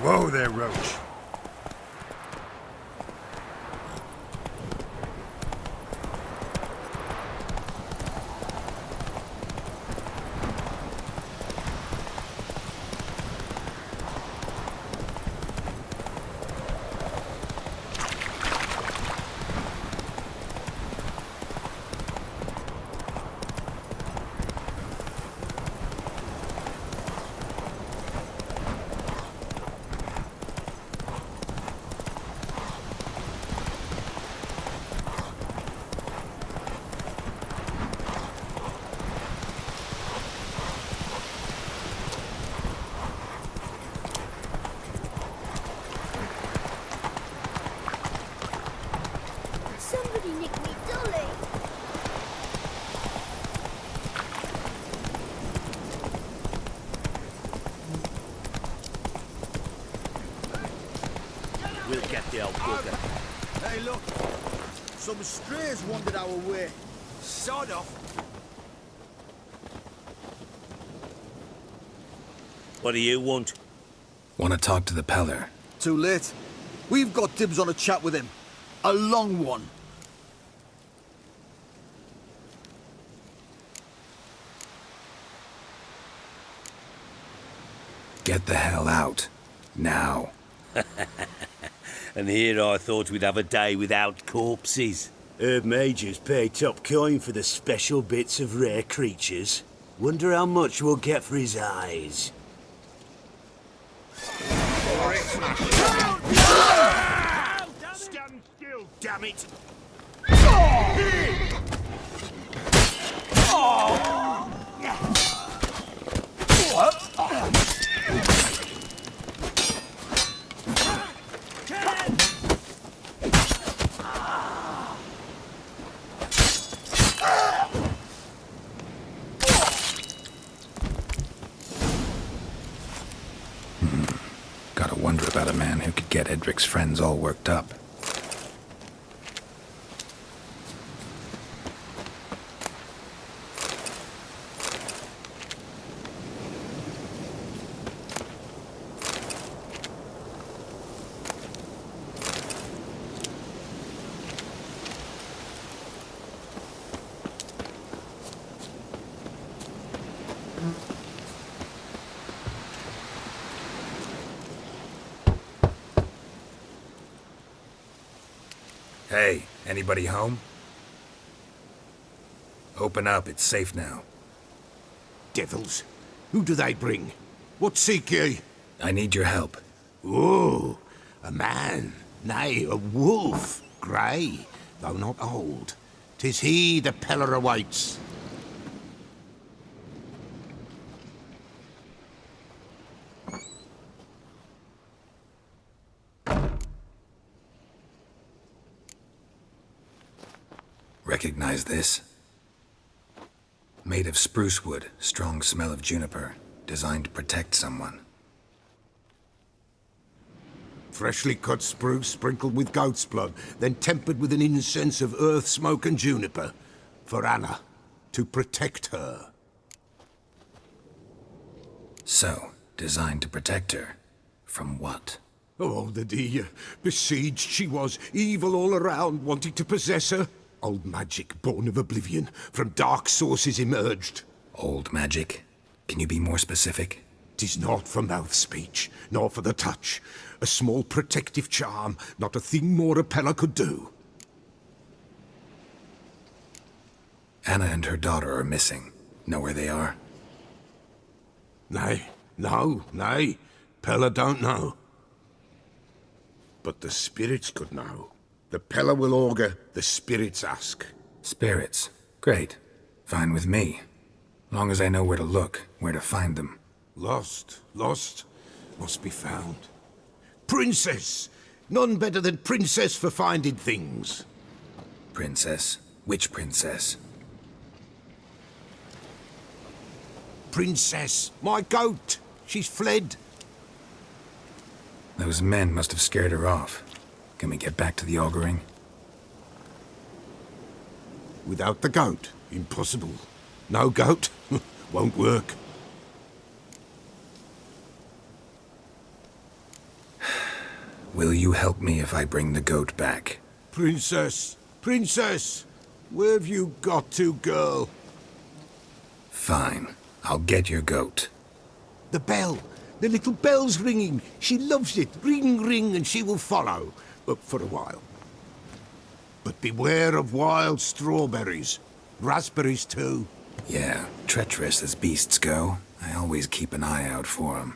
Whoa there, Roach. Somebody nicked me dolly. We'll get the old bugger. Hey, look. Some strays wandered our way. Sod off. What do you want? Want to talk to the Peller. Too late. We've got dibs on a chat with him. A long one. Get the hell out. Now. And here I thought we'd have a day without corpses. Herb Majors pay top coin for the special bits of rare creatures. Wonder how much we'll get for his eyes. Stand still, damn it! Gotta wonder about a man who could get Edric's friends all worked up. Hey, anybody home? Open up, it's safe now. Devils, who do they bring? What seek ye? I need your help. Oh, a man, nay, a wolf, grey, though not old. 'Tis he the Peller awaits. Recognize this? Made of spruce wood, strong smell of juniper, designed to protect someone. Freshly cut spruce sprinkled with goat's blood, then tempered with an incense of earth, smoke and juniper. For Anna, to protect her. So, designed to protect her. From what? Oh, the dear. Besieged she was, evil all around, wanting to possess her. Old magic, born of oblivion, from dark sources emerged. Old magic? Can you be more specific? 'Tis not for mouth speech, nor for the touch. A small protective charm, not a thing more a Peller could do. Anna and her daughter are missing. Know where they are? Nay, nay. Peller don't know. But the spirits could know. The Peller will augur, the spirits ask. Spirits. Great. Fine with me. Long as I know where to look, where to find them. Lost, must be found. Princess! None better than Princess for finding things. Princess? Which princess? Princess, my goat! She's fled. Those men must have scared her off. Can we get back to the auguring? Without the goat, impossible. No goat, won't work. Will you help me if I bring the goat back? Princess! Princess! Where have you got to, girl? Fine. I'll get your goat. The bell! The little bell's ringing. She loves it. Ring, ring, and she will follow. For a while. But beware of wild strawberries. Raspberries, too. Yeah, treacherous as beasts go. I always keep an eye out for them.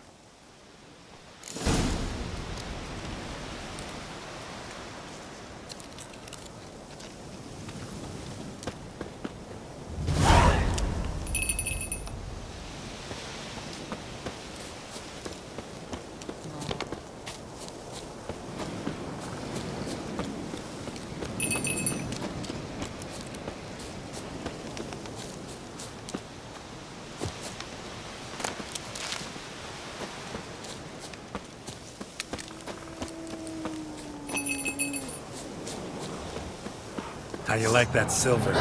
How you like that silver?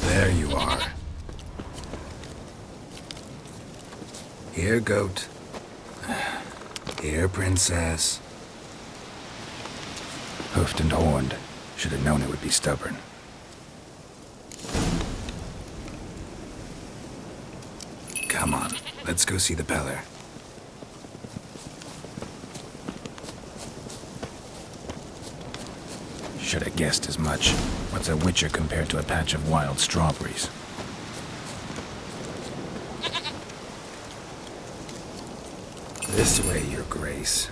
There you are. Here, goat. Here, princess. Hoofed and horned. Should have known it would be stubborn. Come on, let's go see the Beller. Should have guessed as much. What's a witcher compared to a patch of wild strawberries? This way, Your Grace.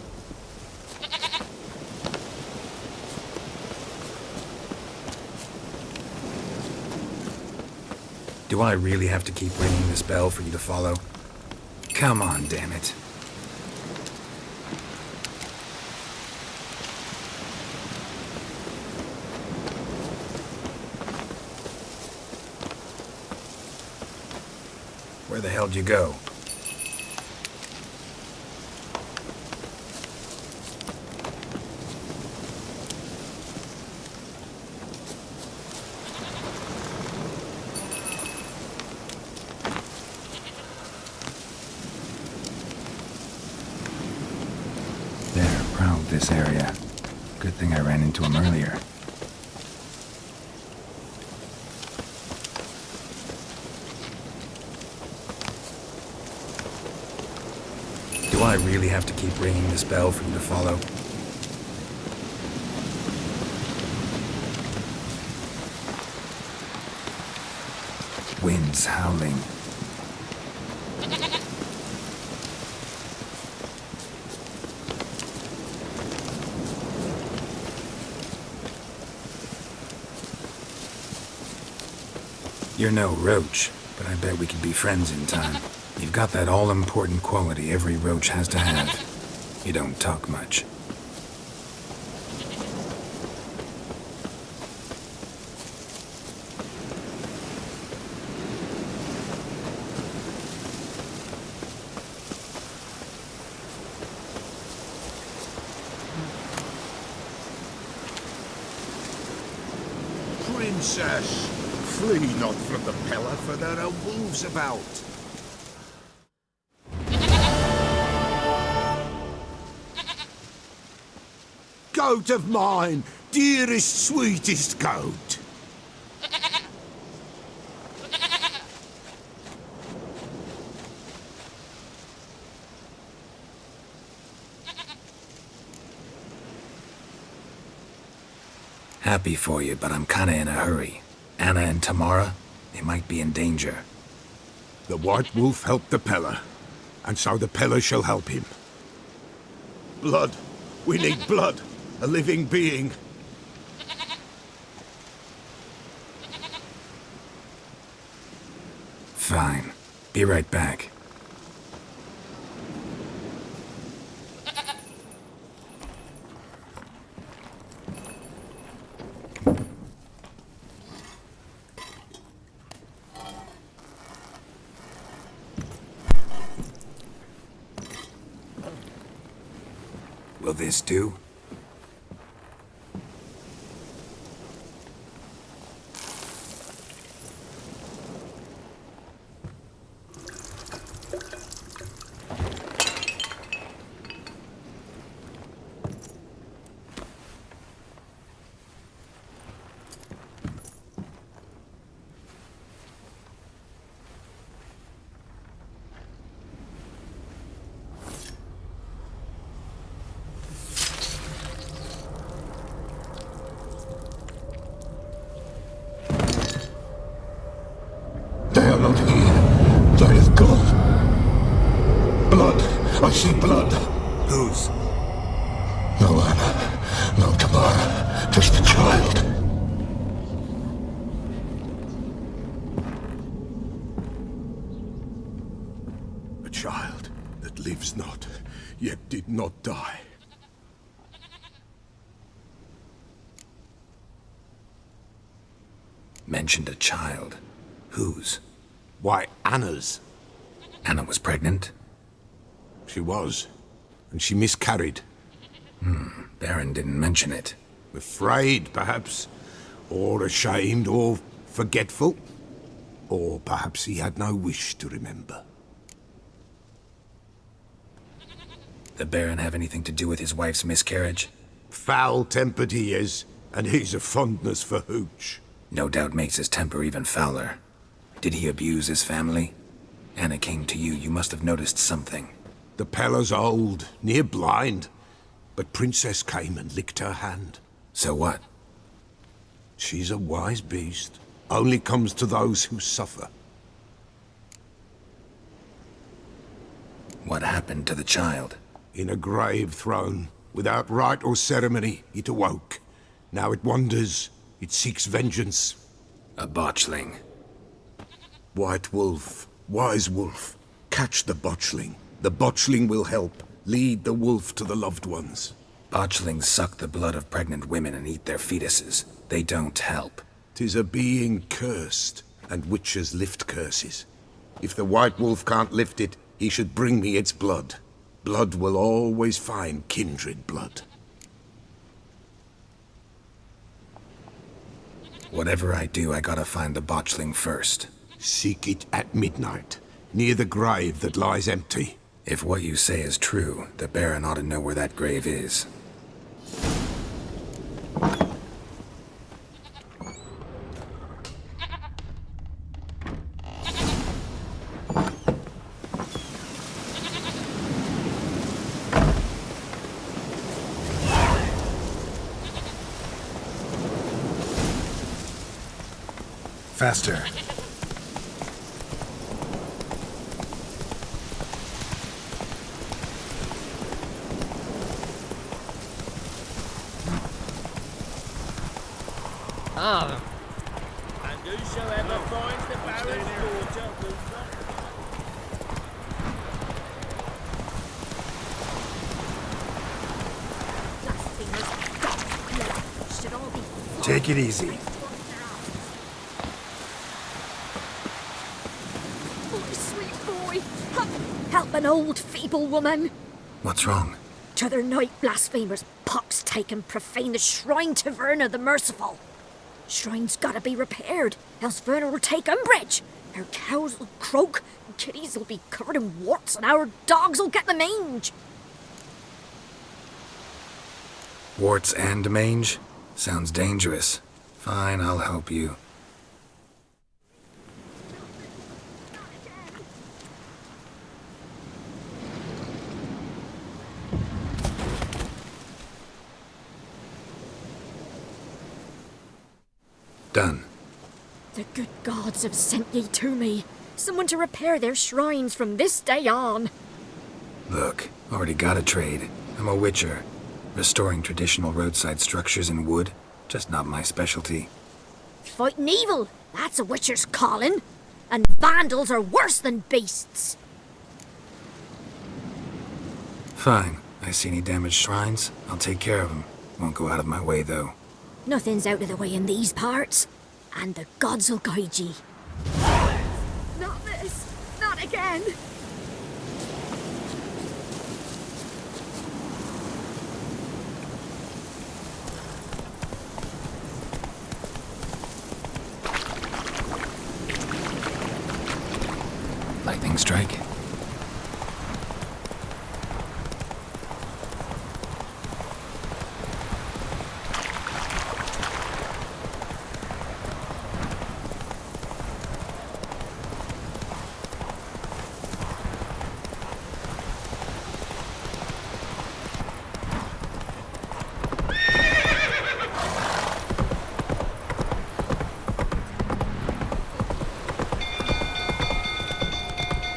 Do I really have to keep ringing this bell for you to follow? Come on, damn it. Where the hell'd you go? They're proud of this area. Good thing I ran into him earlier. Do I really have to keep ringing this bell for you to follow? Winds howling. You're no roach, but I bet we could be friends in time. You've got that all-important quality every roach has to have. You don't talk much. Princess, flee not from the Pella, for there are wolves about. Goat of mine, dearest, sweetest goat. Happy for you, but I'm kinda in a hurry. Anna and Tamara, they might be in danger. The White Wolf helped the Pella, and so the Pella shall help him. Blood. We need blood. A living being. Fine. Be right back. Will this do? They are not here. They have gone. Blood. I see blood. Whose? No Anna. No Tamara. Just a child. A child that lives not, yet did not die. Mentioned a child. Whose? Why, Anna's. Anna was pregnant? She was. And she miscarried. Baron didn't mention it. Afraid, perhaps. Or ashamed, or forgetful. Or perhaps he had no wish to remember. The Baron have anything to do with his wife's miscarriage? Foul-tempered he is, and he's a fondness for hooch. No doubt makes his temper even fouler. Did he abuse his family? Anna came to you, you must have noticed something. The Pella's old, near blind, but Princess came and licked her hand. So what? She's a wise beast, only comes to those who suffer. What happened to the child? In a grave thrown, without rite or ceremony, it awoke. Now it wanders, it seeks vengeance. A botchling. White Wolf, Wise Wolf, catch the botchling. The botchling will help, lead the wolf to the loved ones. Botchlings suck the blood of pregnant women and eat their fetuses. They don't help. 'Tis a being cursed, and witches lift curses. If the White Wolf can't lift it, he should bring me its blood. Blood will always find kindred blood. Whatever I do, I gotta find the botchling first. Seek it at midnight, near the grave that lies empty. If what you say is true, the Baron ought to know where that grave is. Faster. Ah, And whosoever finds the Baron's daughter will not... Blasphemers, dogs, blood, should all be... Take it easy. Oh, sweet boy. Help an old, feeble woman. What's wrong? T'other night, blasphemers, pox take and profane the shrine to Verna the Merciful. Shrine's gotta be repaired, else Verna will take umbrage. Our cows will croak, and kitties will be covered in warts, and our dogs will get the mange. Warts and mange? Sounds dangerous. Fine, I'll help you. Done. The good gods have sent ye to me. Someone to repair their shrines from this day on. Look, already got a trade. I'm a witcher. Restoring traditional roadside structures in wood, just not my specialty. Fighting evil, that's a witcher's calling. And vandals are worse than beasts. Fine. I see any damaged shrines, I'll take care of them. Won't go out of my way, though. Nothing's out of the way in these parts, and the gods will guide ye. Not this! Not again! Lightning strike.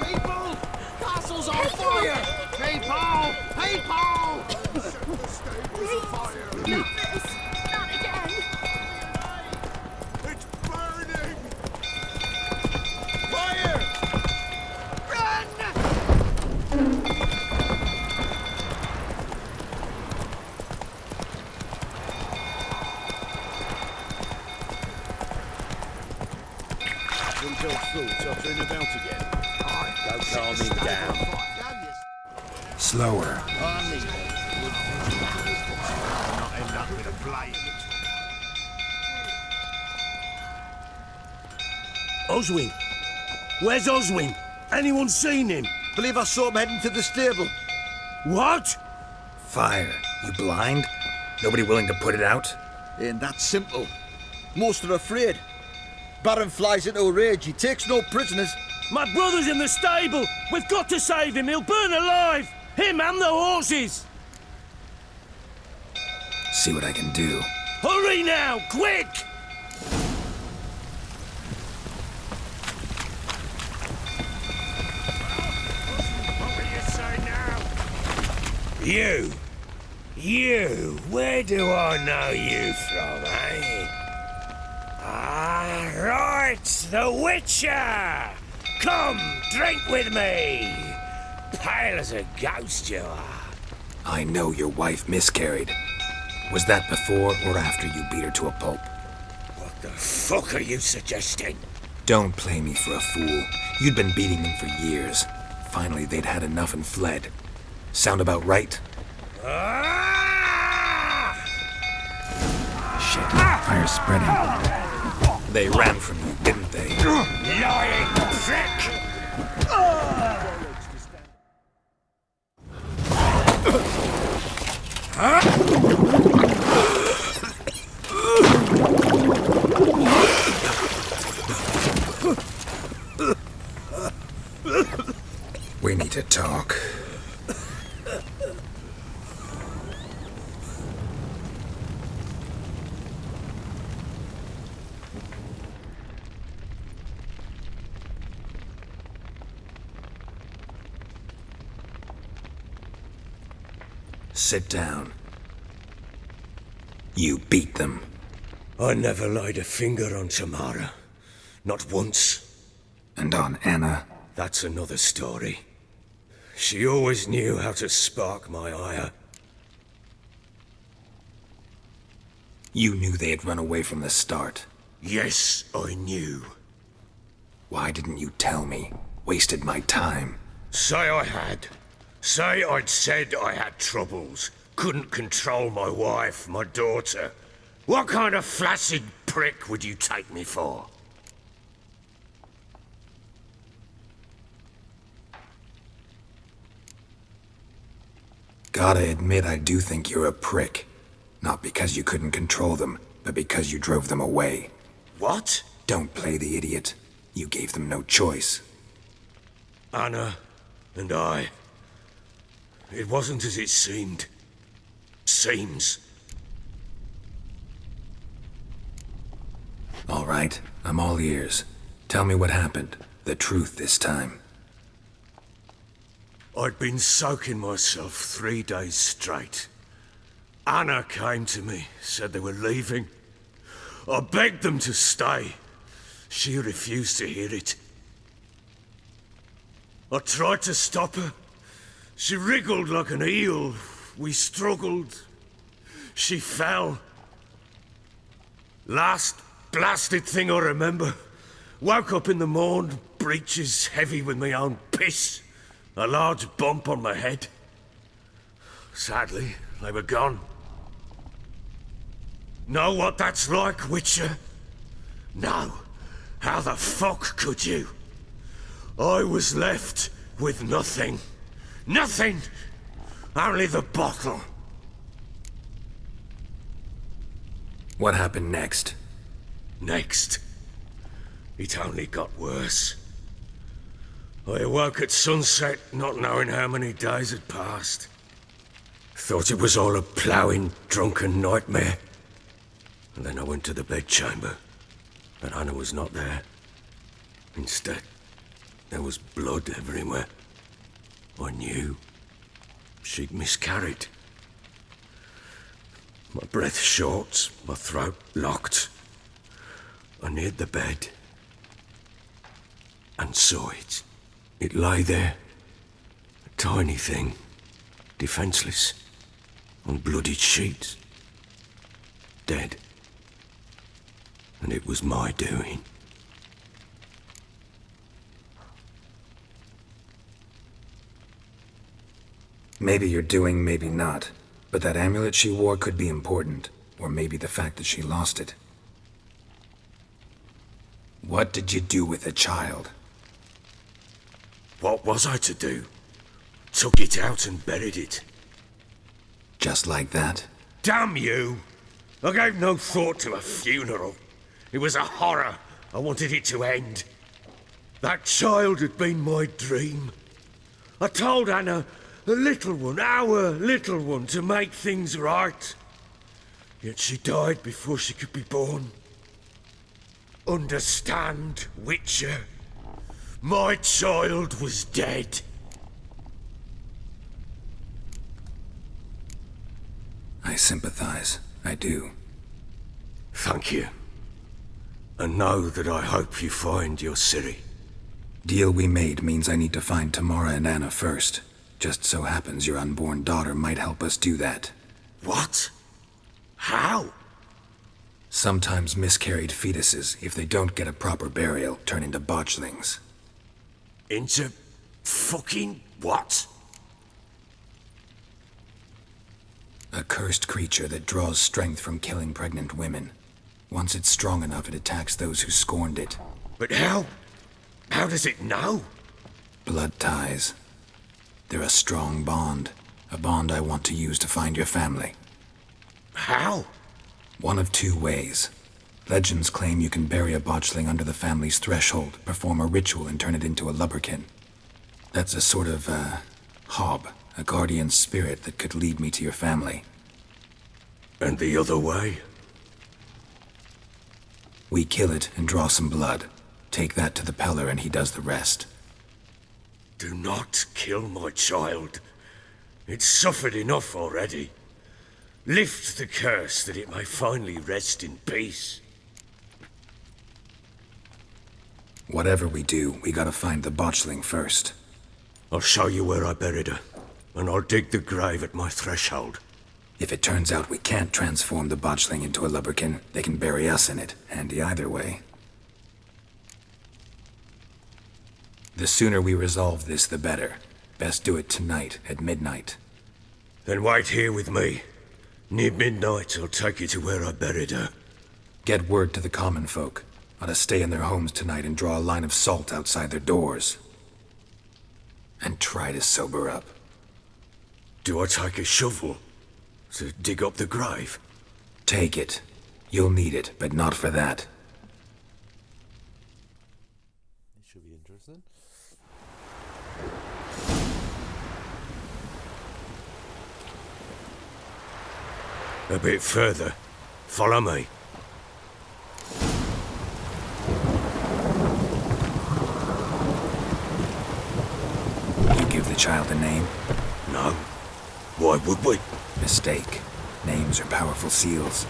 People! Castle's on fire! People! People! Not this! Not again! It's burning! Fire! Until thoughts uttering about again. Don't calm him down. Slower. I need it. Not end up with a blade. Oswin! Where's Oswin? Anyone seen him? Believe I saw him heading to the stable. What? Fire. You blind? Nobody willing to put it out? Ain't that simple. Most are afraid. Baron flies into a rage. He takes no prisoners. My brother's in the stable! We've got to save him! He'll burn alive! Him and the horses! See what I can do. Hurry now! Quick! What will you say now? You, where do I know you from, eh? Ah, right, the Witcher! Come, drink with me! Pale as a ghost you are. I know your wife miscarried. Was that before or after you beat her to a pulp? What the fuck are you suggesting? Don't play me for a fool. You'd been beating them for years. Finally, they'd had enough and fled. Sound about right? Ah! Shit, fire's spreading. They ran from you, didn't they? Lying prick! We need to talk. Sit down. You beat them. I never laid a finger on Tamara. Not once. And on Anna? That's another story. She always knew how to spark my ire. You knew they had run away from the start. Yes, I knew. Why didn't you tell me? Wasted my time. Say I had. Say I'd said I had troubles. Couldn't control my wife, my daughter. What kind of flaccid prick would you take me for? Gotta admit, I do think you're a prick. Not because you couldn't control them, but because you drove them away. What? Don't play the idiot. You gave them no choice. Anna and I. It wasn't as it seemed. Seems. All right, I'm all ears. Tell me what happened. The truth this time. I'd been soaking myself 3 days straight. Anna came to me, said they were leaving. I begged them to stay. She refused to hear it. I tried to stop her. She wriggled like an eel. We struggled. She fell. Last blasted thing I remember. Woke up in the morn, breeches heavy with my own piss. A large bump on my head. Sadly, they were gone. Know what that's like, Witcher? No. How the fuck could you? I was left with nothing. Nothing! Only the bottle. What happened next? Next. It only got worse. I awoke at sunset, not knowing how many days had passed. Thought it was all a ploughing, drunken nightmare. And then I went to the bedchamber, but Anna was not there. Instead, there was blood everywhere. I knew she'd miscarried. My breath short, my throat locked. I neared the bed and saw it. It lay there, a tiny thing, defenseless, on bloodied sheets, dead. And it was my doing. Maybe you're doing, maybe not. But that amulet she wore could be important. Or maybe the fact that she lost it. What did you do with the child? What was I to do? Took it out and buried it. Just like that? Damn you! I gave no thought to a funeral. It was a horror. I wanted it to end. That child had been my dream. I told Anna, the little one, our little one, to make things right. Yet she died before she could be born. Understand, Witcher? My child was dead. I sympathize. I do. Thank you. And know that I hope you find your Ciri. Deal we made means I need to find Tamara and Anna first. Just so happens your unborn daughter might help us do that. What? How? Sometimes miscarried fetuses, if they don't get a proper burial, turn into botchlings. Into fucking what? A cursed creature that draws strength from killing pregnant women. Once it's strong enough, it attacks those who scorned it. But how? How does it know? Blood ties. They're a strong bond. A bond I want to use to find your family. How? One of two ways. Legends claim you can bury a botchling under the family's threshold, perform a ritual, and turn it into a lubberkin. That's a sort of, hob, a guardian spirit that could lead me to your family. And the other way? We kill it and draw some blood. Take that to the Peller and he does the rest. Do not kill my child. It's suffered enough already. Lift the curse that it may finally rest in peace. Whatever we do, we gotta find the botchling first. I'll show you where I buried her, and I'll dig the grave at my threshold. If it turns out we can't transform the botchling into a lubberkin, they can bury us in it. Handy either way. The sooner we resolve this, the better. Best do it tonight, at midnight. Then wait here with me. Near midnight, I'll take you to where I buried her. Get word to the common folk. Ought to stay in their homes tonight and draw a line of salt outside their doors. And try to sober up. Do I take a shovel to dig up the grave? Take it. You'll need it, but not for that. It should be interesting. A bit further. Follow me. You give the child a name? No. Why would we? Mistake. Names are powerful seals.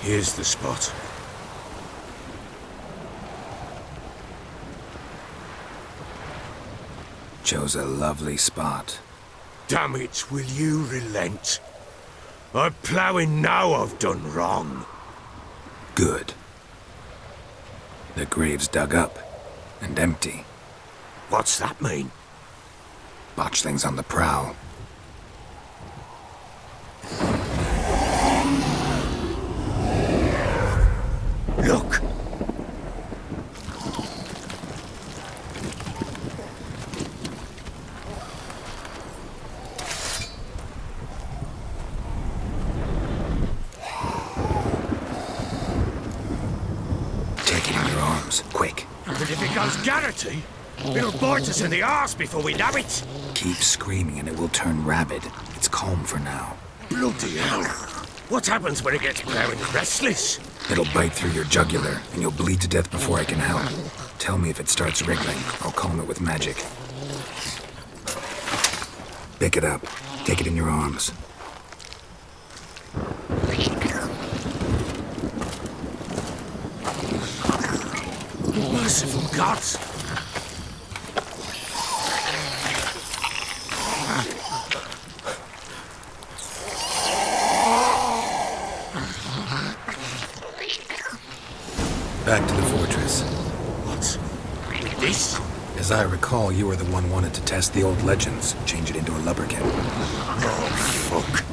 Here's the spot. Chose a lovely spot. Damn it, will you relent? I'm ploughing now I've done wrong. Good. The grave's dug up and empty. What's that mean? Botchling's on the prowl. Look! Take it in your arms, quick. But if it goes Garrity, it'll bite us in the arse before we know it. Keep screaming and it will turn rabid. It's calm for now. Bloody hell. What happens when it gets blowing restless? It'll bite through your jugular, and you'll bleed to death before I can help. Tell me if it starts wriggling. I'll calm it with magic. Pick it up. Take it in your arms. Merciful gods! Back to the fortress. What? With this? As I recall, you were the one wanted to test the old legends, change it into a lubberkin. Oh, fuck.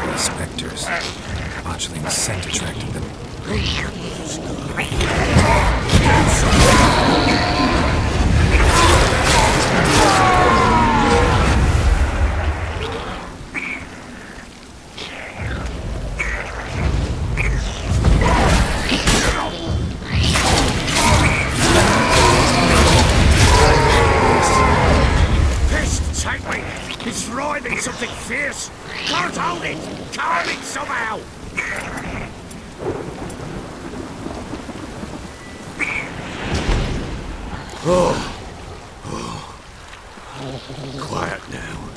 Angry specters. Botchling's scent attracted them. Pissed, take me! It's writhing something fierce! Can't hold it! Calm it somehow! Quiet now.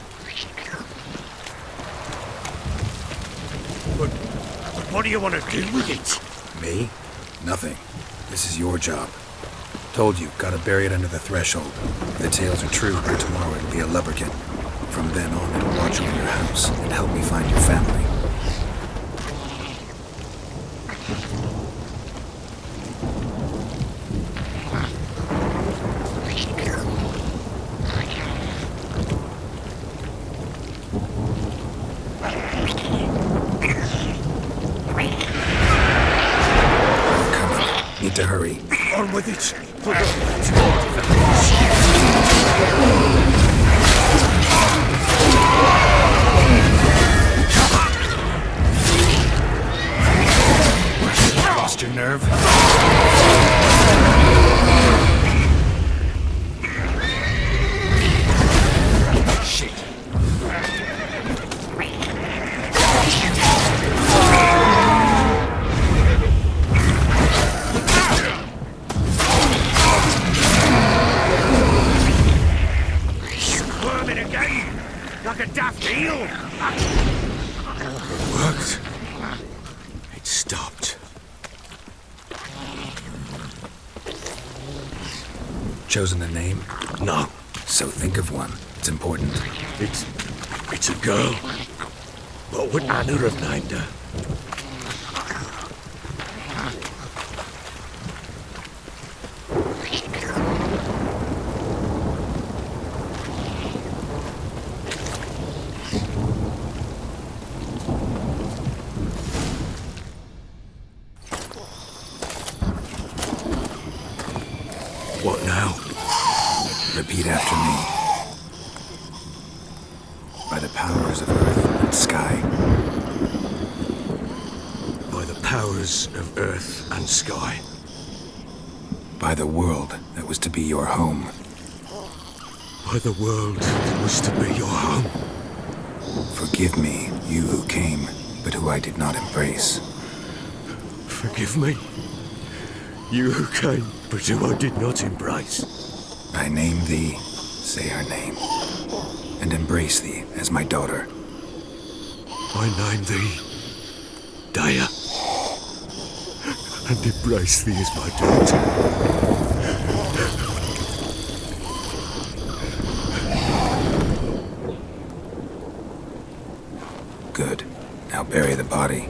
But what do you want to do with it? Me? Nothing. This is your job. Told you, gotta bury it under the threshold. If the tales are true, by tomorrow it'll be a lubberkin. From then on, it'll watch over your house and help me find your family. to hurry. On with it. Lost your nerve? Shit. Squirming again! Like a daft eel! It worked. It stopped. Chosen a name? No, So think of one. It's important. it's a girl. What would Anna have named her? What now? Repeat after me. By the powers of earth and sky. By the powers of earth and sky. By the world that was to be your home. By the world that was to be your home. Forgive me, you who came, but who I did not embrace. Forgive me. You who came, but who I did not embrace. I name thee, say her name, and embrace thee as my daughter. I name thee Daya, and embrace thee as my daughter. Good. Now bury the body.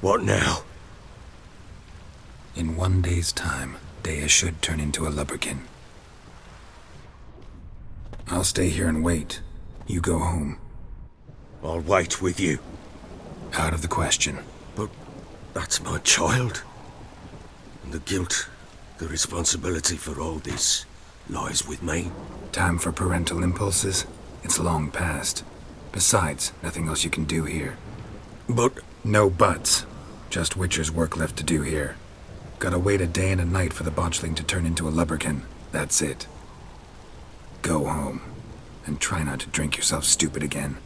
What now? In 1 day's time, Dea should turn into a lubberkin. I'll stay here and wait. You go home. I'll wait with you. Out of the question. But that's my child. And the guilt, the responsibility for all this lies with me. Time for parental impulses? It's long past. Besides, nothing else you can do here. But No buts. Just Witcher's work left to do here. Gotta wait a day and a night for the botchling to turn into a lubberkin. That's it. Go home. And try not to drink yourself stupid again.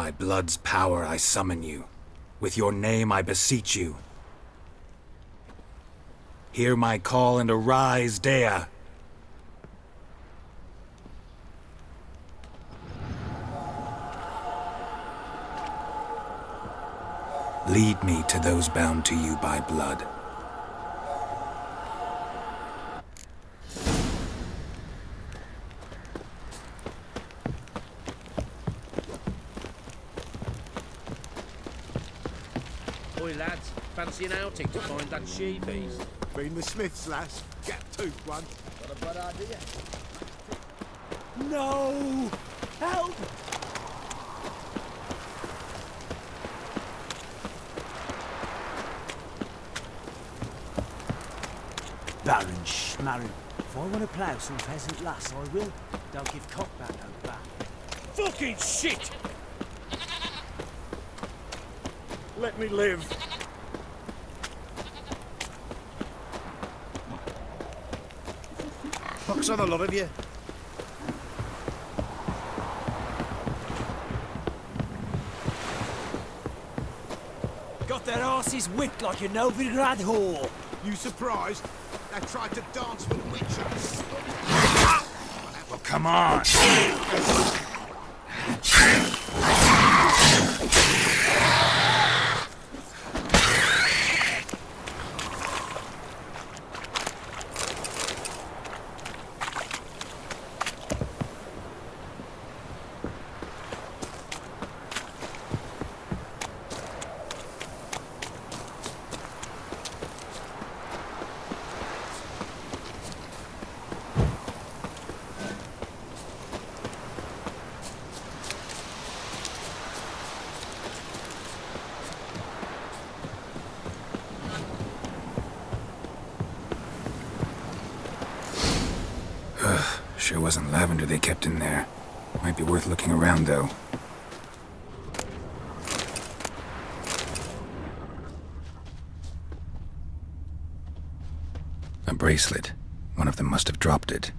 By blood's power I summon you. With your name I beseech you. Hear my call and arise, Dea. Lead me to those bound to you by blood. Oi lads, fancy an outing to find that she-beast? Been the Smiths, lass. Gap tooth one. Got a bad idea. No! Help! Baron Schmarren. If I want to plough some peasant lass, I will. Don't give cockback no back. Fucking shit! Let me live. Pox on the lot of you. Got their asses whipped like a Novigrad whore. You surprised? They tried to dance with witches. Well, come on! Sure wasn't lavender they kept in there. Might be worth looking around, though. A bracelet. One of them must have dropped it.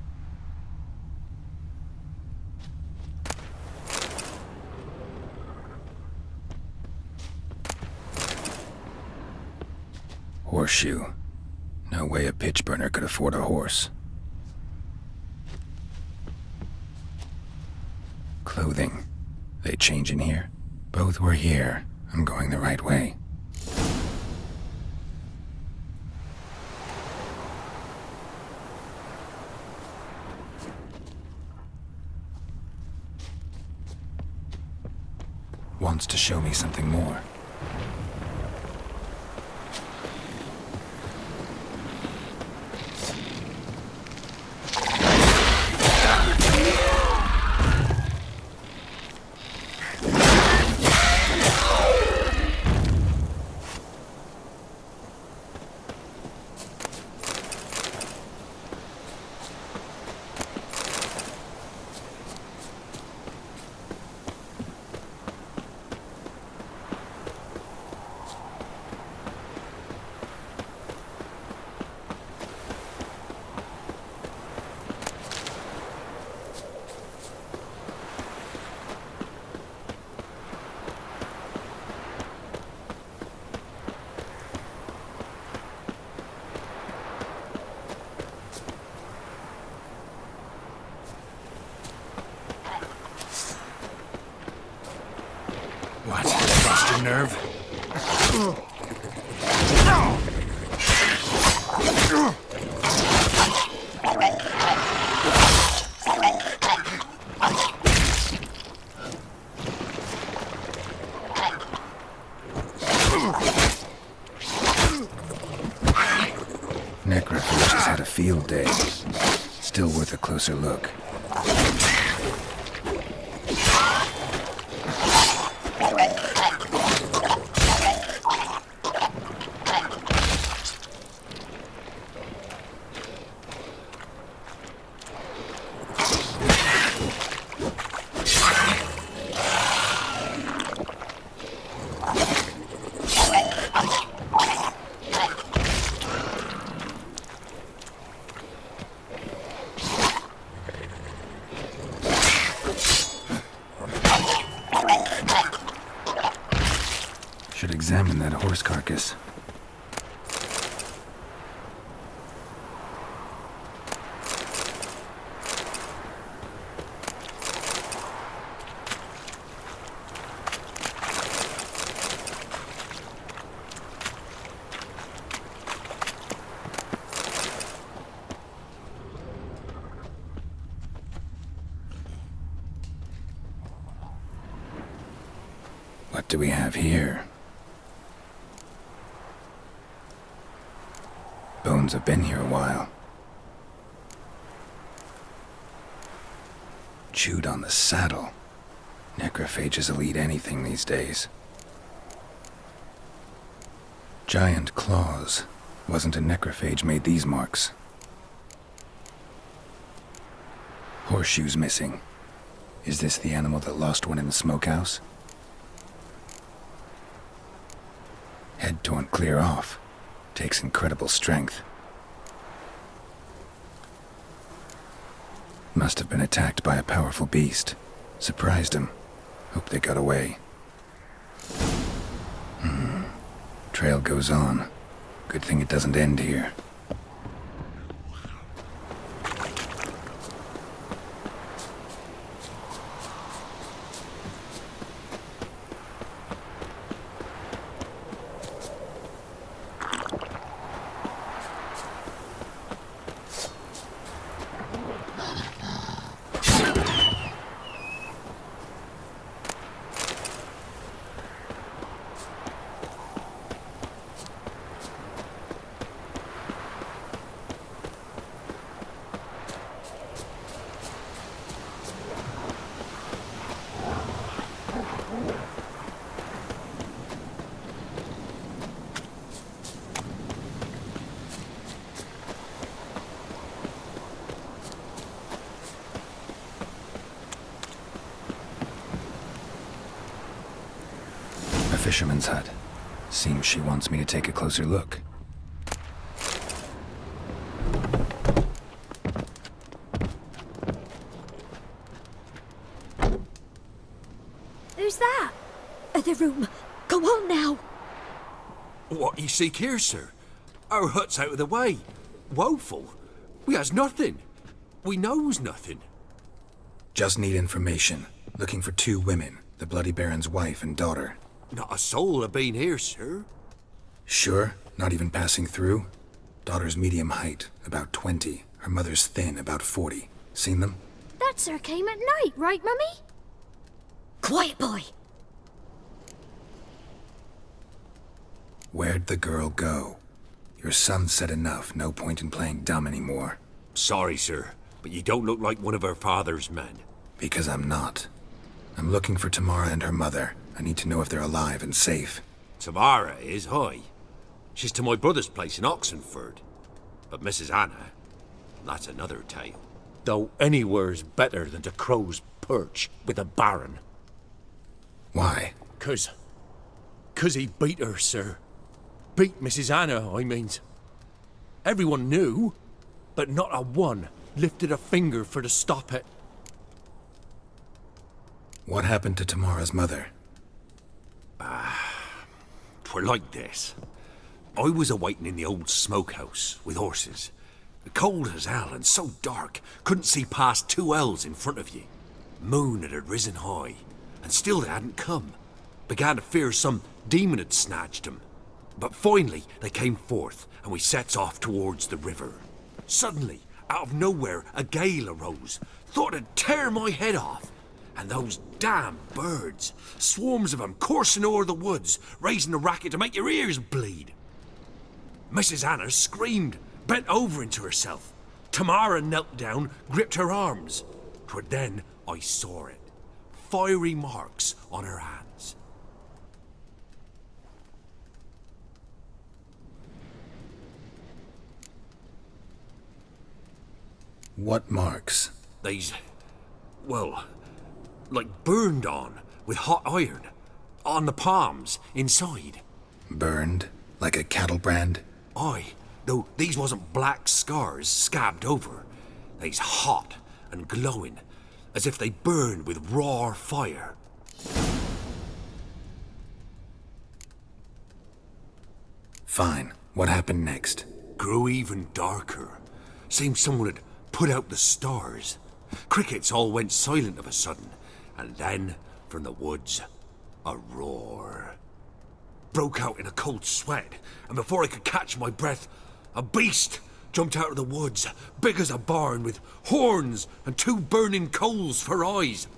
Horseshoe. No way a pitch burner could afford a horse. Clothing. They change in here? Both were here. I'm going the right way. Wants to show me something more. What? Lost your nerve? Necrophage has had a field day. Still worth a closer look. examine that horse carcass. What do we have here? Bones have been here a while. Chewed on the saddle. Necrophages will eat anything these days. Giant claws. Wasn't a necrophage made these marks. Horseshoes missing. Is this the animal that lost one in the smokehouse? Head torn clear off. Takes incredible strength. Must have been attacked by a powerful beast. Surprised him. Hope they got away. Trail goes on. Good thing it doesn't end here. Fisherman's hut. Seems she wants me to take a closer look. Who's that? The room. Go on now. What you seek here, sir? Our hut's out of the way. Woeful. We has nothing. We knows nothing. Just need information. Looking for 2 women. The Bloody Baron's wife and daughter. Not a soul have been here, sir. Sure? Not even passing through? Daughter's medium height, about 20. Her mother's thin, about 40. Seen them? That sir came at night, right, Mummy? Quiet, boy. Where'd the girl go? Your son said enough. No point in playing dumb anymore. Sorry, sir, but you don't look like one of our father's men. Because I'm not. I'm looking for Tamara and her mother. I need to know if they're alive and safe. Tamara is, hi. She's to my brother's place in Oxenford. But Mrs. Anna, that's another tale. Though anywhere's better than to crow's perch with a baron. Why? 'Cause he beat her, sir. Beat Mrs. Anna, I means. Everyone knew, but not a one lifted a finger for to stop it. What happened to Tamara's mother? 'Twere like this. I was a-waiting in the old smokehouse with horses. Cold as hell and so dark, couldn't see past 2 ells in front of ye. Moon had risen high, and still they hadn't come. Began to fear some demon had snatched them. But finally they came forth, and we sets off towards the river. Suddenly, out of nowhere, a gale arose. Thought it'd tear my head off. And those damn birds, swarms of them coursing o'er the woods, raising a racket to make your ears bleed. Mrs. Anna screamed, bent over into herself. Tamara knelt down, gripped her arms. 'Twere then I saw it. Fiery marks on her hands. What marks? They's, well, like burned on with hot iron. On the palms, inside. Burned? Like a cattle brand? Aye, though these wasn't black scars scabbed over. They's hot and glowing, as if they burned with raw fire. Fine. What happened next? Grew even darker. Seemed someone had put out the stars. Crickets all went silent of a sudden, and then, from the woods, a roar. Broke out in a cold sweat, and before I could catch my breath, a beast jumped out of the woods, big as a barn, with horns and 2 burning coals for eyes.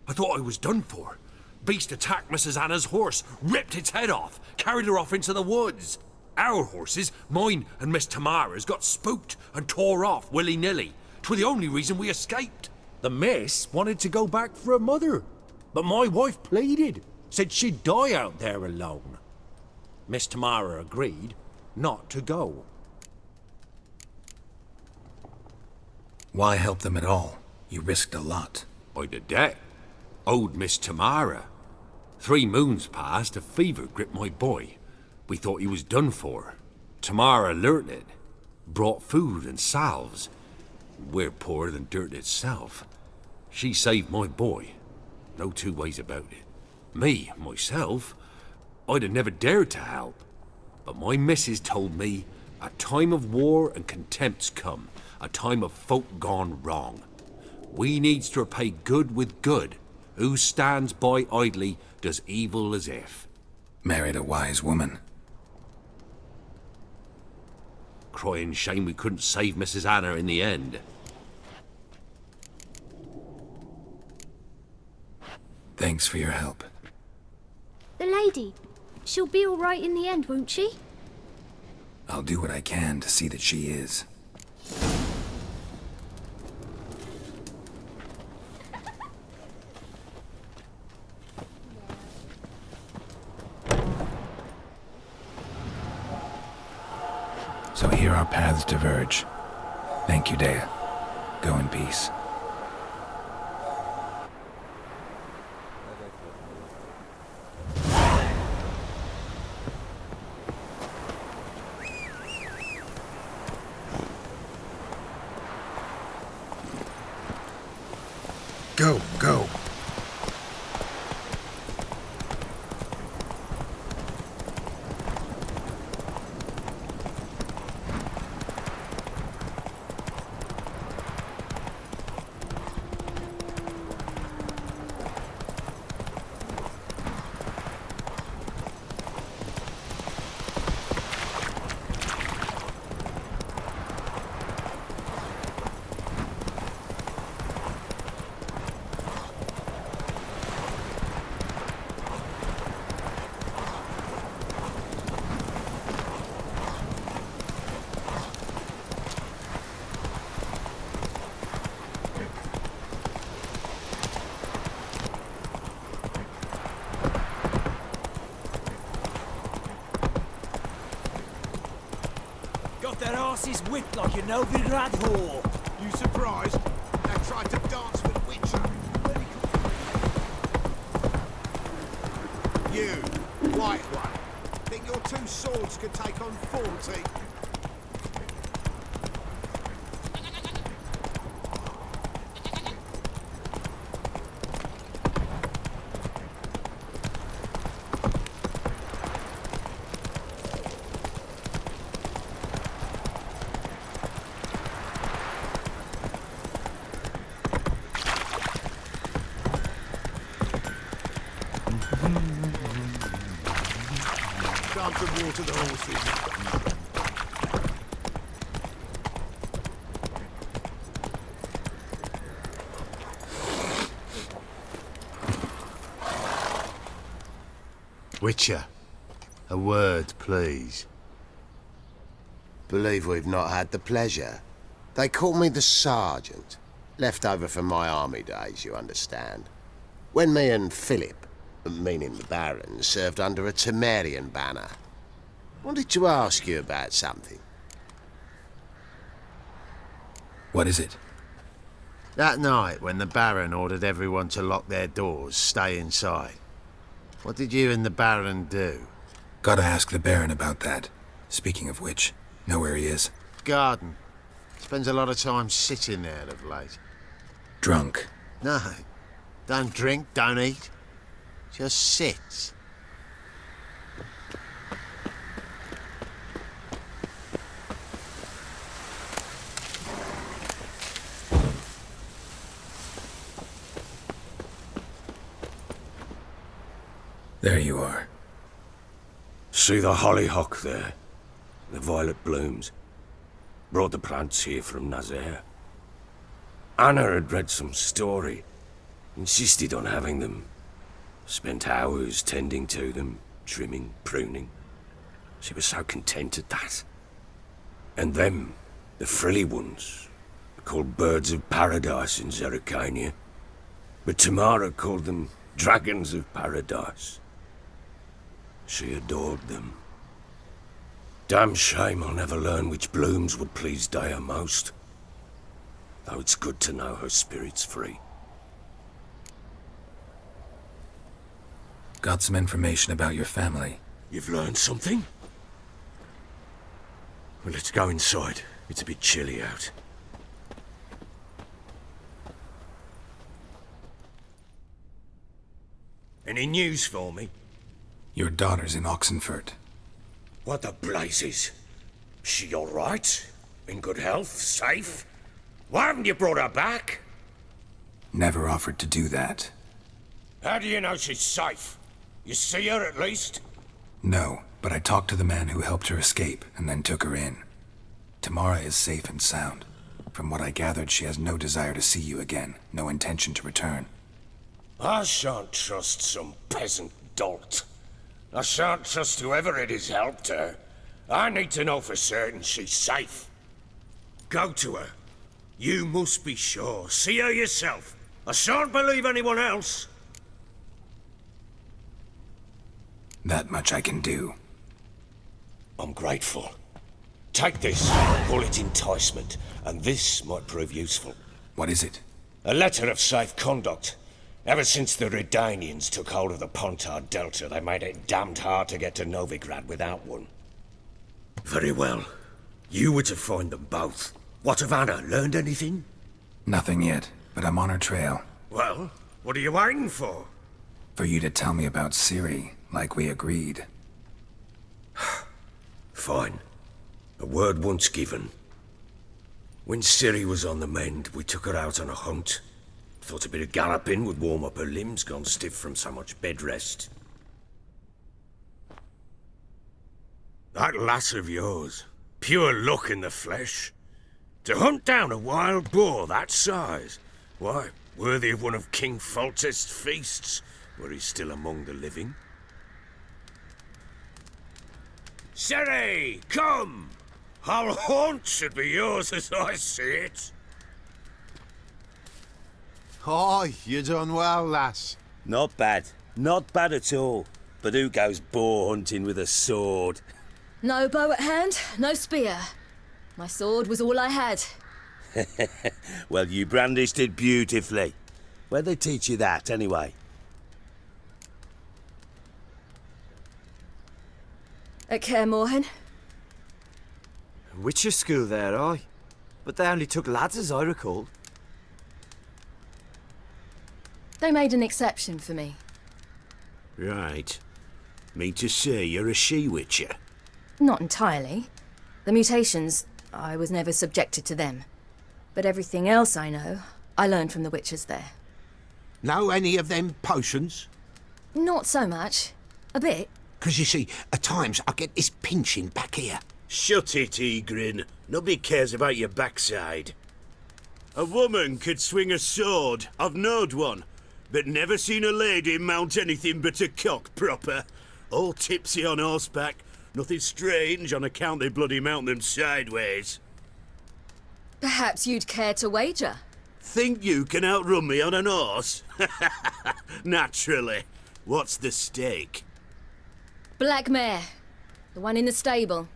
I thought I was done for. Beast attacked Mrs. Anna's horse, ripped its head off, carried her off into the woods. Our horses, mine and Miss Tamara's, got spooked and tore off willy-nilly. 'Twere the only reason we escaped. The miss wanted to go back for her mother, but my wife pleaded, said she'd die out there alone. Miss Tamara agreed not to go. Why help them at all? You risked a lot. I'd a debt. Owed Miss Tamara. 3 moons passed, a fever gripped my boy. We thought he was done for. Tamara learnt it. Brought food and salves. We're poorer than dirt itself. She saved my boy. No 2 ways about it. Me, myself, I'd have never dared to help. But my missus told me a time of war and contempt's come. A time of folk gone wrong. We needs to repay good with good. Who stands by idly does evil as if. Married a wise woman. Crying shame we couldn't save Mrs. Anna in the end. Thanks for your help. The lady, she'll be all right in the end, won't she? I'll do what I can to see that she is. So here our paths diverge. Thank you, Dea. Go in peace. Go, go. Their asses whipped like a Novigrad whore. You surprised? They tried to dance with Witcher. You, white one, think your 2 swords could take on 40? Time to water the horses. Witcher, a word, please. Believe we've not had the pleasure. They call me the Sergeant. Left over from my army days, you understand. When me and Philip, meaning the Baron, served under a Temerian banner. Wanted to ask you about something. What is it? That night when the Baron ordered everyone to lock their doors, stay inside. What did you and the Baron do? Gotta ask the Baron about that. Speaking of which, know where he is? Garden. Spends a lot of time sitting there of late. Drunk. No. Don't drink, don't eat. Just sits. There you are. See the hollyhock there? The violet blooms. Brought the plants here from Nazaire. Anna had read some story. Insisted on having them. Spent hours tending to them, trimming, pruning. She was so content at that. And them, the frilly ones, called birds of paradise in Zerrikania. But Tamara called them dragons of paradise. She adored them. Damn shame I'll never learn which blooms would please Dea most. Though it's good to know her spirit's free. Got some information about your family. You've learned something? Well, let's go inside. It's a bit chilly out. Any news for me? Your daughter's in Oxenfurt. What the blazes? She all right? In good health? Safe? Why haven't you brought her back? Never offered to do that. How do you know she's safe? You see her at least? No, but I talked to the man who helped her escape and then took her in. Tamara is safe and sound. From what I gathered, she has no desire to see you again, no intention to return. I shan't trust some peasant dolt. I shan't trust whoever it is helped her. I need to know for certain she's safe. Go to her. You must be sure. See her yourself. I shan't believe anyone else. That much I can do. I'm grateful. Take this, call it enticement, and this might prove useful. What is it? A letter of safe conduct. Ever since the Redanians took hold of the Pontard Delta, they made it damned hard to get to Novigrad without one. Very well. You were to find them both. What of Anna? Learned anything? Nothing yet, but I'm on her trail. Well, what are you waiting for? For you to tell me about Ciri, like we agreed. Fine. A word once given. When Ciri was on the mend, we took her out on a hunt. Thought a bit of galloping would warm up her limbs, gone stiff from so much bed rest. That lass of yours, pure luck in the flesh. To hunt down a wild boar that size, why, worthy of one of King Foltest's feasts, were he still among the living. Ciri, come! Our haunt should be yours as I see it. Aye, you done well, lass. Not bad. Not bad at all. But who goes boar hunting with a sword? No bow at hand, no spear. My sword was all I had. Well, you brandished it beautifully. Where'd they teach you that, anyway? At Kaer Morhen. Witcher school there, aye. But they only took lads, as I recall. They made an exception for me. Right. Mean to say you're a she-witcher? Not entirely. The mutations, I was never subjected to them. But everything else I know, I learned from the witchers there. Know any of them potions? Not so much. A bit. 'Cause you see, at times I get this pinching back here. Shut it, Egrin. Nobody cares about your backside. A woman could swing a sword. I've knowed one. But never seen a lady mount anything but a cock proper. All tipsy on horseback. Nothing strange on account they bloody mount them sideways. Perhaps you'd care to wager? Think you can outrun me on an horse? Naturally. What's the stake? Black mare. The one in the stable.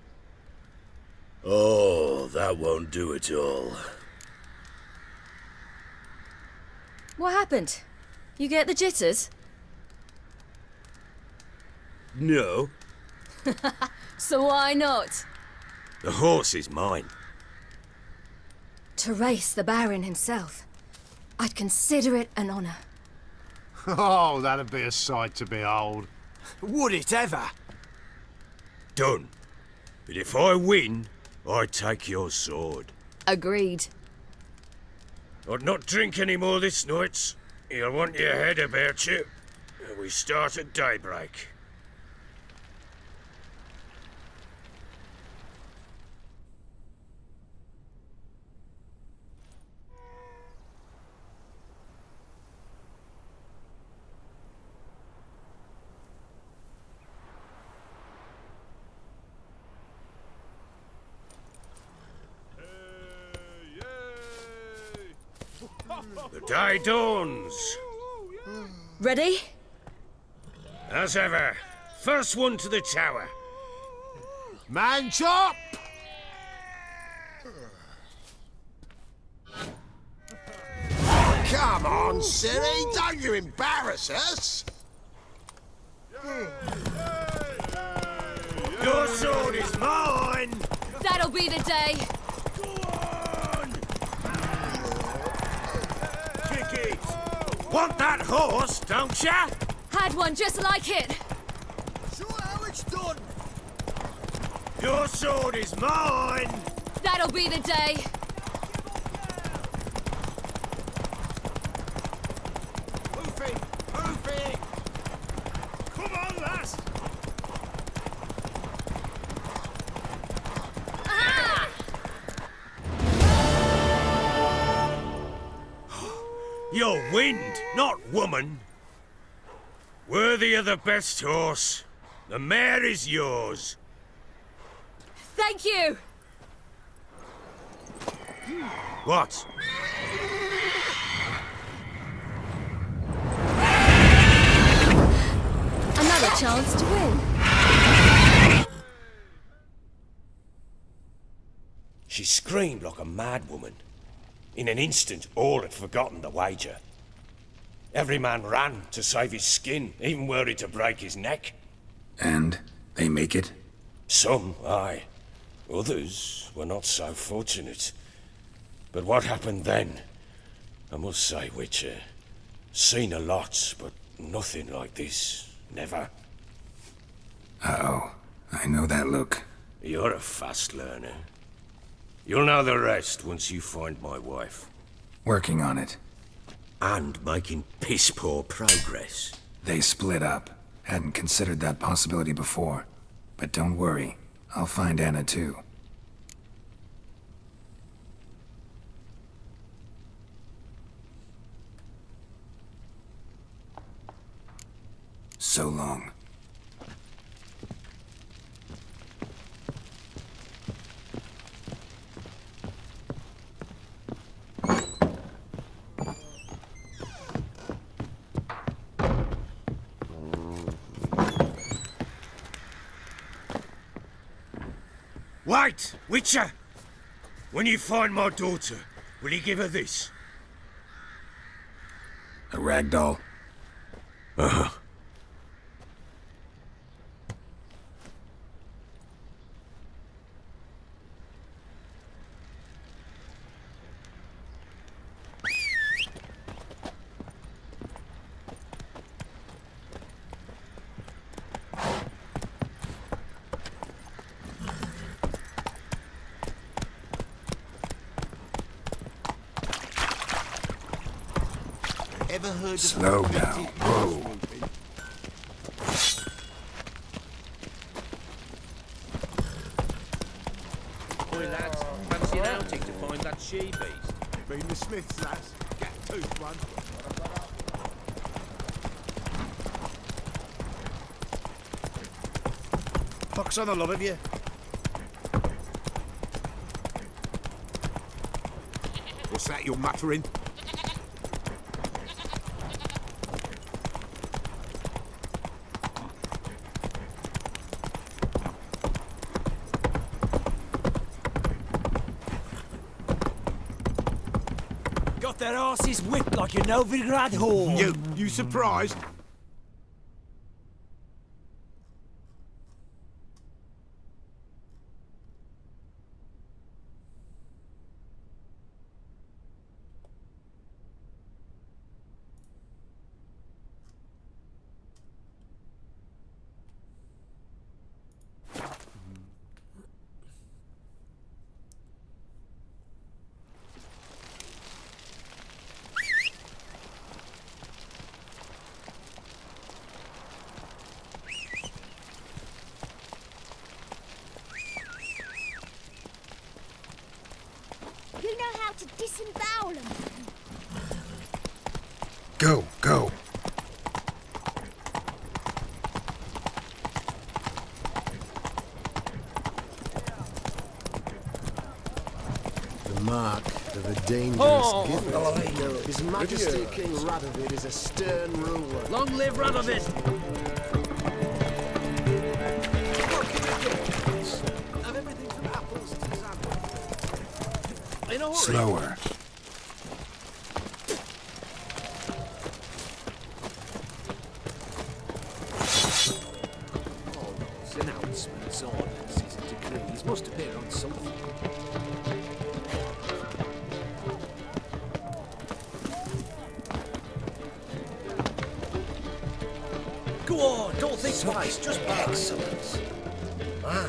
Oh, that won't do at all. What happened? You get the jitters? No. So why not? The horse is mine. To race the Baron himself. I'd consider it an honour. Oh, that'd be a sight to behold. Would it ever? Done. But if I win, I take your sword. Agreed. I'd not drink any more this night. You'll want your head about you. we start at daybreak. The day dawns. Ready? As ever, first one to the tower. Man chop! Come on, silly, don't you embarrass us! Your sword is mine! That'll be the day. Kick it! Want that horse, don't ya? Had one just like it. Show how it's done! Your sword is mine! That'll be the day. Move it! Move it! Come on, lass! You're wind, not woman. Worthy of the best horse. The mare is yours. Thank you. What? Another chance to win. She screamed like a mad woman. In an instant, all had forgotten the wager. Every man ran to save his skin, even worried to break his neck. And they make it? Some, aye. Others were not so fortunate. But what happened then? I must say, Witcher, seen a lot, but nothing like this. Never. Uh-oh. I know that look. You're a fast learner. You'll know the rest once you find my wife. Working on it. And making piss-poor progress. They split up. Hadn't considered that possibility before. But don't worry. I'll find Anna too. So long. Wait, Witcher! When you find my daughter, will you give her this? A ragdoll? Uh-huh. Ever heard of Slow down. Whoa. Oi, lads, fancy an outing to find that she-beast? Been the Smiths, lads. Get a tooth one. Pox on the lot of you. What's that you're muttering? Got their asses whipped like a Novigrad whore. You surprised? to disembowel them. Go, go. The mark of a dangerous giver. His Majesty King Radovid is a stern ruler. Long live Radovid! Have everything from apples to sandwiches. In a hurry. Slower. Announcements, ordinances, and decrees must appear on something. Go on, don't think twice, just buy. Excellence. My.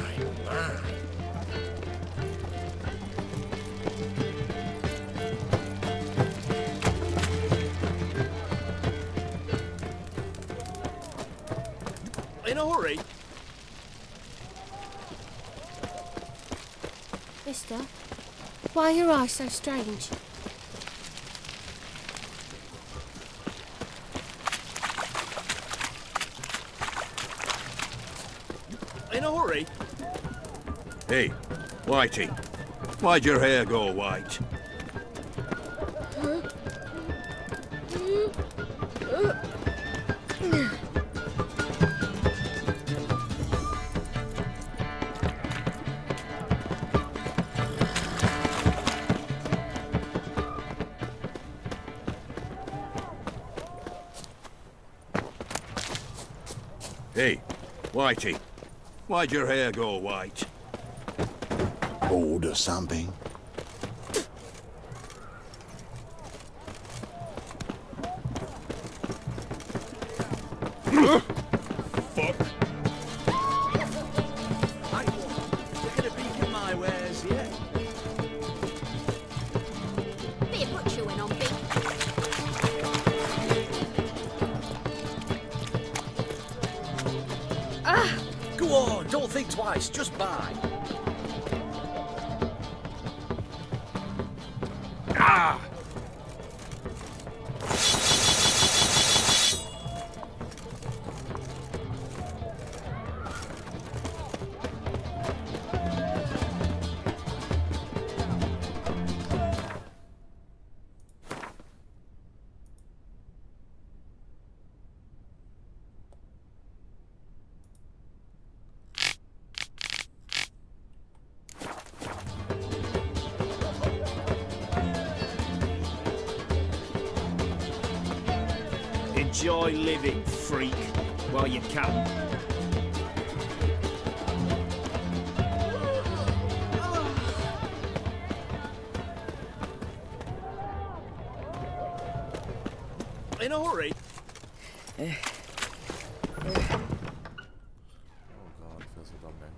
In a hurry. Mister, why are your eyes so strange? In a hurry. Hey, Whitey, why'd your hair go white? Hey, Whitey, why'd your hair go white? Bored or something? Fuck. Look at a peek at my wares, yeah? Be a butcher went on big. Go on, don't think twice, just buy. Ah! Enjoy living, freak, while you can. In a hurry.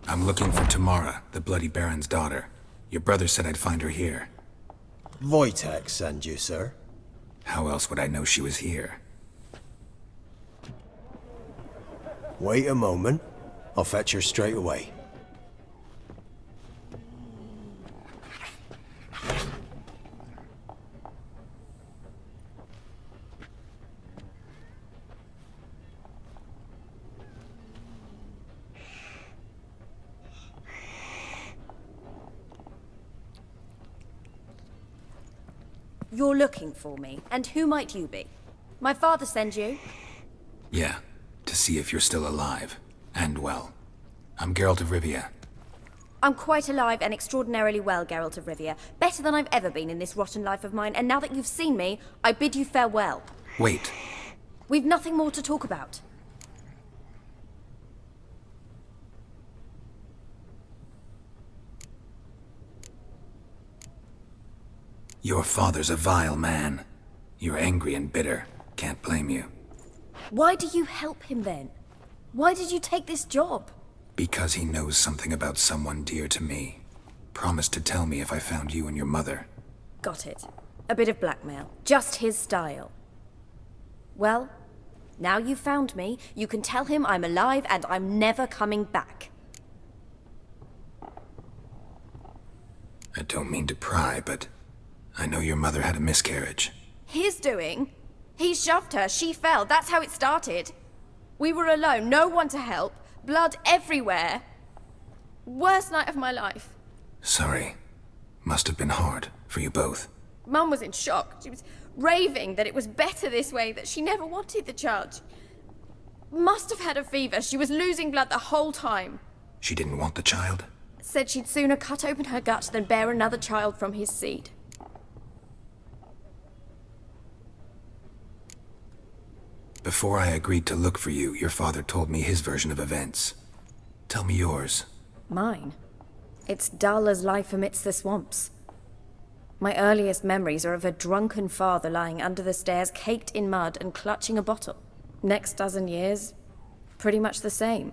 I'm looking for Tamara, the Bloody Baron's daughter. Your brother said I'd find her here. Wojtek send you, sir. How else would I know she was here? Wait a moment. I'll fetch her straight away. You're looking for me, and who might you be? My father send you? Yeah, to see if you're still alive. And well. I'm Geralt of Rivia. I'm quite alive and extraordinarily well, Geralt of Rivia. Better than I've ever been in this rotten life of mine, and now that you've seen me, I bid you farewell. Wait. We've nothing more to talk about. Your father's a vile man. You're angry and bitter. Can't blame you. Why do you help him then? Why did you take this job? Because he knows something about someone dear to me. Promised to tell me if I found you and your mother. Got it. A bit of blackmail. Just his style. Well, now you've found me, you can tell him I'm alive and I'm never coming back. I don't mean to pry, but I know your mother had a miscarriage. His doing? He shoved her, she fell, that's how it started. We were alone, no one to help, blood everywhere. Worst night of my life. Sorry. Must have been hard for you both. Mum was in shock. She was raving that it was better this way, that she never wanted the child. Must have had a fever. She was losing blood the whole time. She didn't want the child? Said she'd sooner cut open her gut than bear another child from his seed. Before I agreed to look for you, your father told me his version of events. Tell me yours. Mine? It's dull as life amidst the swamps. My earliest memories are of a drunken father lying under the stairs, caked in mud and clutching a bottle. Next dozen years, pretty much the same.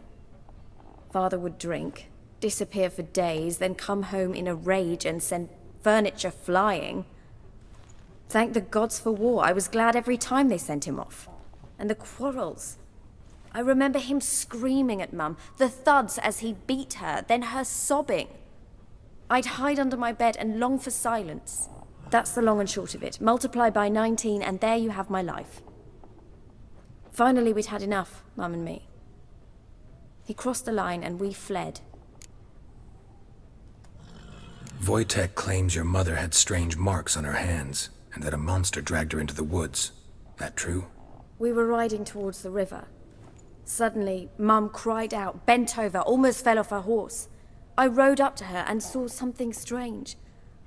Father would drink, disappear for days, then come home in a rage and send furniture flying. Thank the gods for war. I was glad every time they sent him off. And the quarrels. I remember him screaming at Mum, the thuds as he beat her, then her sobbing. I'd hide under my bed and long for silence. That's the long and short of it. Multiply by 19 and there you have my life. Finally we'd had enough, Mum and me. He crossed the line and we fled. Wojtek claims your mother had strange marks on her hands, and that a monster dragged her into the woods. That true? We were riding towards the river. Suddenly, Mum cried out, bent over, almost fell off her horse. I rode up to her and saw something strange.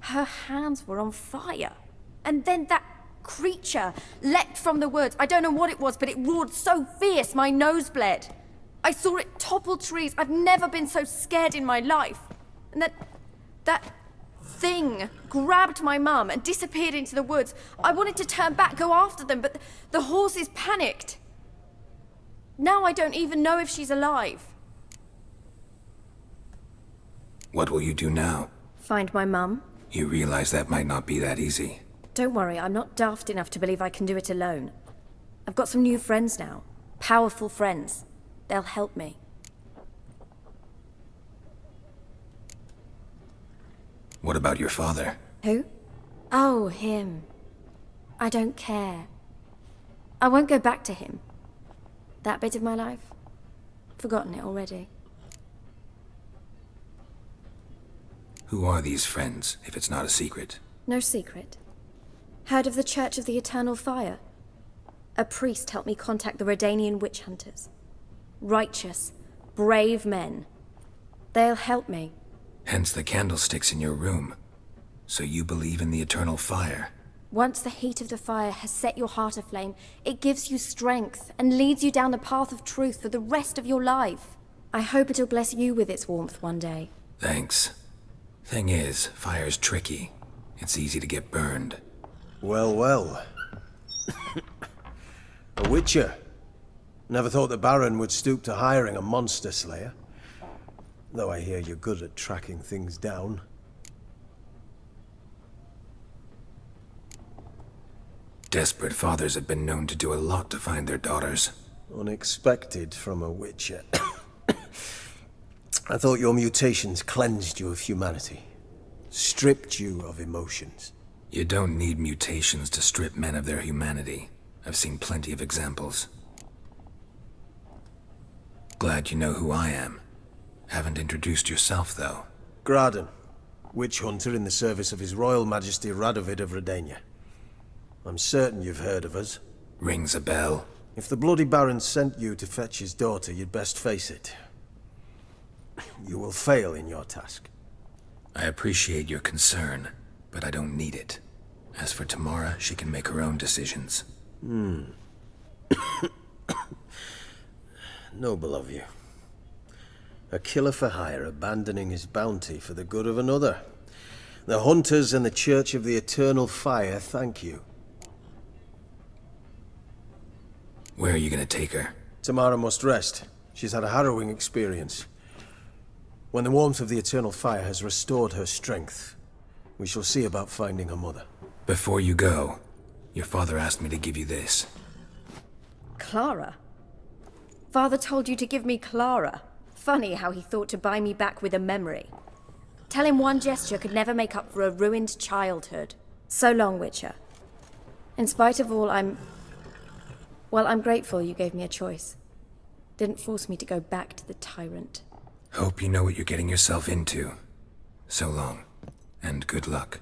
Her hands were on fire. And then that creature leapt from the woods. I don't know what it was, but it roared so fierce my nose bled. I saw it topple trees. I've never been so scared in my life. And that thing grabbed my mum and disappeared into the woods. I wanted to turn back, go after them, but the horses panicked. Now I don't even know if she's alive. What will you do now? Find my mum. You realize that might not be that easy. Don't worry, I'm not daft enough to believe I can do it alone. I've got some new friends now. Powerful friends. They'll help me. What about your father? Who? Oh, him. I don't care. I won't go back to him. That bit of my life? Forgotten it already. Who are these friends, if it's not a secret? No secret. Heard of the Church of the Eternal Fire? A priest helped me contact the Redanian witch hunters. Righteous, brave men. They'll help me. Hence the candlesticks in your room. So you believe in the eternal fire? Once the heat of the fire has set your heart aflame, it gives you strength and leads you down the path of truth for the rest of your life. I hope it'll bless you with its warmth one day. Thanks. Thing is, fire's tricky. It's easy to get burned. Well, well. A witcher. Never thought the Baron would stoop to hiring a monster slayer. Though I hear you're good at tracking things down. Desperate fathers have been known to do a lot to find their daughters. Unexpected from a witcher. I thought your mutations cleansed you of humanity. Stripped you of emotions. You don't need mutations to strip men of their humanity. I've seen plenty of examples. Glad you know who I am. Haven't introduced yourself, though. Graden, witch hunter in the service of His Royal Majesty Radovid of Redania. I'm certain you've heard of us. Rings a bell. If the Bloody Baron sent you to fetch his daughter, you'd best face it. You will fail in your task. I appreciate your concern, but I don't need it. As for Tamara, she can make her own decisions. Noble of you. A killer for hire abandoning his bounty for the good of another. The Hunters and the Church of the Eternal Fire thank you. Where are you gonna take her? Tamara must rest. She's had a harrowing experience. When the warmth of the Eternal Fire has restored her strength, we shall see about finding her mother. Before you go, your father asked me to give you this. Clara? Father told you to give me Clara. Funny how he thought to buy me back with a memory. Tell him one gesture could never make up for a ruined childhood. So long, Witcher. In spite of all, I'm grateful you gave me a choice. Didn't force me to go back to the tyrant. Hope you know what you're getting yourself into. So long, and good luck.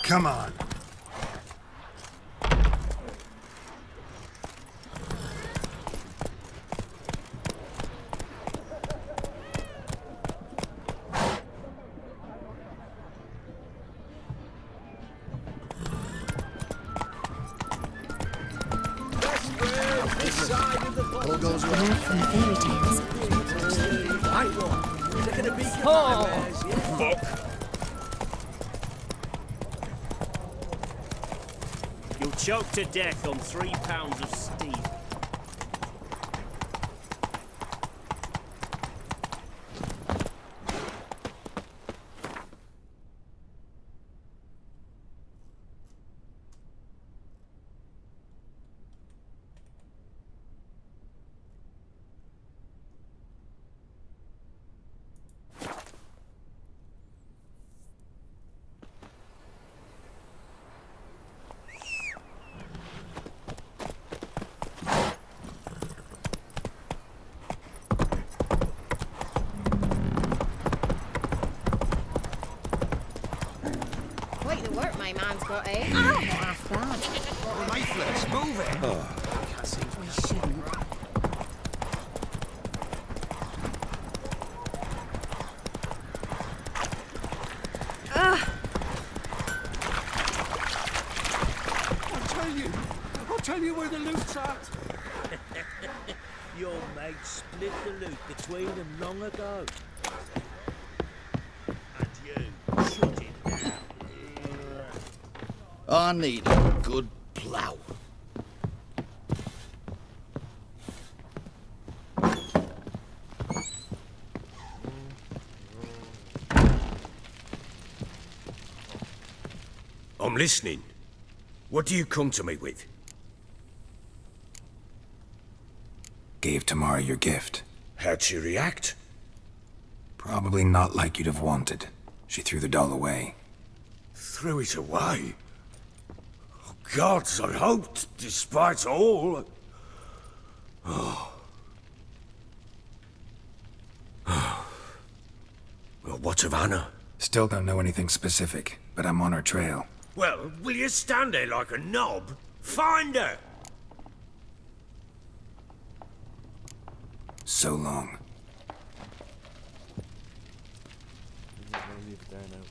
Come on. All goes well. Enough from fairy tales. You'll choke to death on 3 pounds of steam. Quite the work my man's got, eh? Not half bad. Lifeless, move it. We shouldn't. tell you where the loot's at? Your mate split the loot between them long ago. And you shut it down. I need a good plough. I'm listening. What do you come to me with? Gave Tamara your gift. How'd she react? Probably not like you'd have wanted. She threw the doll away. Threw it away? Oh, gods, I hoped, despite all... Oh. Well, what of Anna? Still don't know anything specific, but I'm on her trail. Well, will you stand there like a knob? Find her! So long. I'm gonna leave it there now.